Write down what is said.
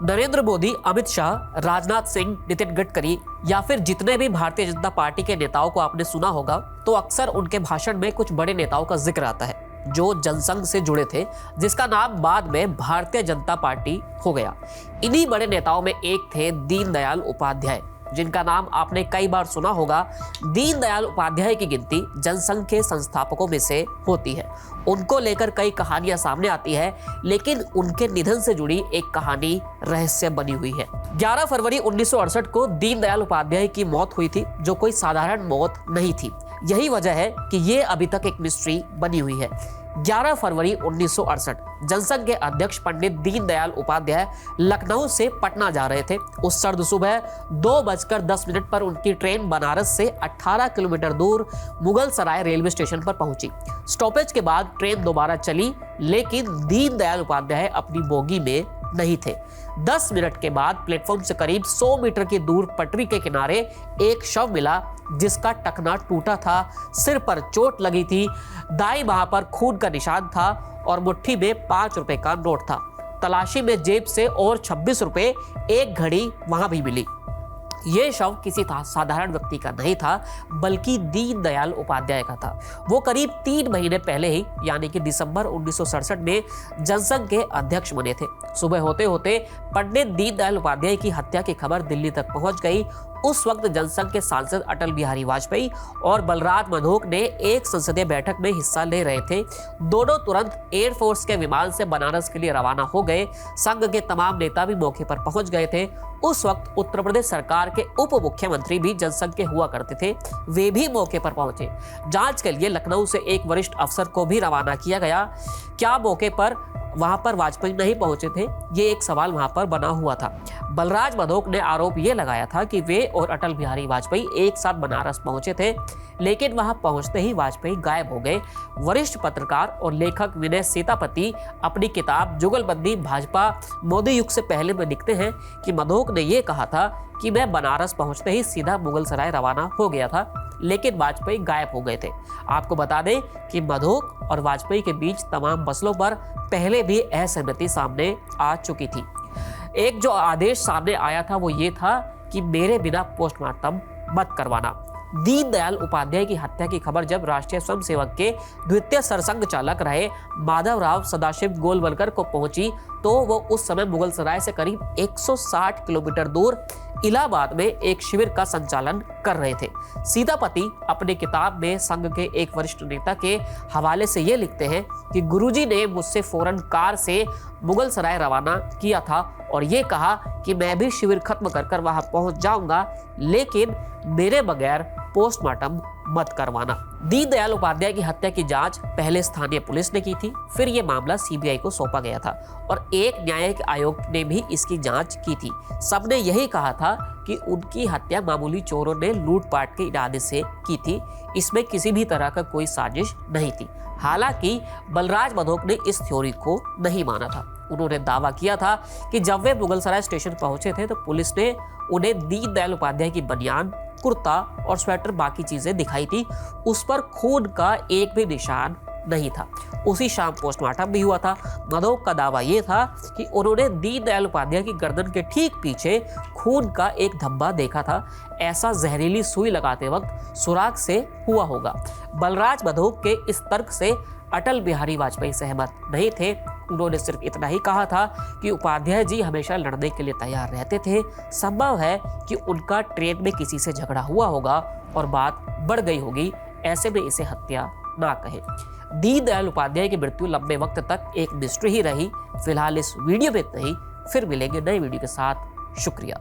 नरेंद्र मोदी, अमित शाह, राजनाथ सिंह, नितिन गडकरी या फिर जितने भी भारतीय जनता पार्टी के नेताओं को आपने सुना होगा, तो अक्सर उनके भाषण में कुछ बड़े नेताओं का जिक्र आता है जो जनसंघ से जुड़े थे, जिसका नाम बाद में भारतीय जनता पार्टी हो गया। इन्हीं बड़े नेताओं में एक थे दीनदयाल उपाध्याय, जिनका नाम आपने कई बार सुना होगा। दीनदयाल उपाध्याय की गिनती जनसंघ के संस्थापकों में से होती है। उनको लेकर कई कहानियां सामने आती है, लेकिन उनके निधन से जुड़ी एक कहानी रहस्य बनी हुई है। 11 फरवरी 1968 को दीनदयाल उपाध्याय की मौत हुई थी, जो कोई साधारण मौत नहीं थी। यही वजह है कि ये अभी तक एक मिस्ट्री बनी हुई है। 11 फरवरी 1968 जनसंघ के अध्यक्ष पंडित दीनदयाल उपाध्याय लखनऊ से पटना जा रहे थे। उस सर्द सुबह 2:10 पर उनकी ट्रेन बनारस से 18 किलोमीटर दूर मुगल सराय रेलवे स्टेशन पर पहुंची। स्टॉपेज के बाद ट्रेन दोबारा चली, लेकिन दीनदयाल उपाध्याय अपनी बोगी में नहीं थे। 10 मिनट के बाद प्लेटफॉर्म से करीब 100 मीटर की दूर पटरी के किनारे एक शव मिला, जिसका टखना टूटा था, सिर पर चोट लगी थी, दाईं बांह पर खून का निशान था और मुट्ठी में 5 रुपए का नोट था। तलाशी में जेब से और 26 रुपए, एक घड़ी वहां भी मिली। ये शव किसी साधारण व्यक्ति का नहीं था, बल्कि दीनदयाल उपाध्याय का था। वो करीब 3 महीने पहले ही, यानी कि दिसंबर 1967 में जनसंघ के अध्यक्ष बने थे। सुबह होते होते पंडित दीनदयाल उपाध्याय की हत्या की खबर दिल्ली तक पहुंच गई। उस वक्त जनसंघ के सांसद अटल बिहारी वाजपेयी और बलराज मधोक ने एक संसदीय बैठक में हिस्सा ले रहे थे। दोनों तुरंत एयरफोर्स के विमान से बनारस के लिए रवाना हो गए। संघ के तमाम नेता भी मौके पर पहुंच गए थे। उस वक्त उत्तर प्रदेश सरकार के उप मुख्यमंत्री भी जनसंघ के हुआ करते थे, वे भी मौके पर पहुंचे। जांच के लिए लखनऊ से एक वरिष्ठ अफसर को भी रवाना किया गया। क्या मौके पर वहां पर वाजपेयी नहीं पहुंचे थे? ये एक सवाल वहां पर बना हुआ था। बलराज मधोक ने आरोप ये लगाया था कि वे और अटल बिहारी वाजपेयी एक साथ बनारस पहुंचे थे, लेकिन वहां पहुंचते ही वाजपेयी गायब हो गए। वरिष्ठ पत्रकार और लेखक विनय सीतापति अपनी किताब जुगलबंदी भाजपा मोदी युग से पहले में लिखते हैं कि मधोक ने यह कहा था कि मैं बनारस पहुंचते ही सीधा मुगल सराय रवाना हो गया था, लेकिन वाजपेयी गायब हो गए थे। आपको बता दें कि मधोक और वाजपेयी के बीच तमाम मसलों पर पहले भी असहमति सामने आ चुकी थी। एक जो आदेश सामने आया था वो ये था कि मेरे बिना पोस्टमार्टम मत करवाना। दीनदयाल उपाध्याय की हत्या की खबर जब राष्ट्रीय स्वयंसेवक के द्वितीय सरसंघ चालक रहे माधवराव सदाशिव गोलवलकर को पहुंची, तो वो उस समय मुगल सराय से करीब 160 किलोमीटर दूर इलाहाबाद में एक शिविर का संचालन कर रहे थे। सीतापति अपनी किताब में संघ के एक वरिष्ठ नेता के हवाले से ये लिखते हैं कि गुरुजी ने मुझसे फौरन कार से मुगल सराय रवाना किया था और ये कहा कि मैं भी शिविर खत्म कर वहां पहुंच जाऊंगा, लेकिन मेरे बगैर पोस्टमार्टम मत करवाना। दीनदयाल उपाध्याय की हत्या की जांच पहले स्थानीय पुलिस ने की थी, फिर यह मामला सीबीआई को सौंपा गया था और एक न्यायिक आयोग ने भी इसकी जांच की थी। सबने यही कहा था कि उनकी हत्या मामूली चोरों ने लूटपाट के इरादे से की थी, इसमें किसी भी तरह का कोई साजिश नहीं थी। हालांकि बलराज मधोक ने इस थ्योरी को नहीं माना था। उन्होंने दावा किया था कि जब वे मुगल सराय स्टेशन पहुंचे थे तो पुलिस ने उन्हें दीनदयाल उपाध्याय की बनियान, कुर्ता और स्वेटर बाकी चीजें दिखाई थी। उस पर खून का एक भी निशान नहीं था। उसी शाम पोस्टमार्टम भी हुआ था। मधोक का दावा यह था कि उन्होंने दीनदयाल उपाध्याय की गर्दन के ठीक पीछे खून का एक धब्बा देखा था। ऐसा जहरीली सुई लगाते वक्त सुराग से हुआ होगा। बलराज मधोक के इस तर्क से अटल बिहारी वाजपेयी सहमत नहीं थे। उन्होंने सिर्फ इतना ही कहा था कि उपाध्याय जी हमेशा लड़ने के लिए तैयार रहते थे। संभव है कि उनका ट्रेन में किसी से झगड़ा हुआ होगा और बात बढ़ गई होगी, ऐसे में इसे हत्या ना कहे। दीनदयाल उपाध्याय की मृत्यु लंबे वक्त तक एक मिस्ट्री ही रही। फिलहाल इस वीडियो में इतना ही, फिर मिलेंगे नए वीडियो के साथ। शुक्रिया।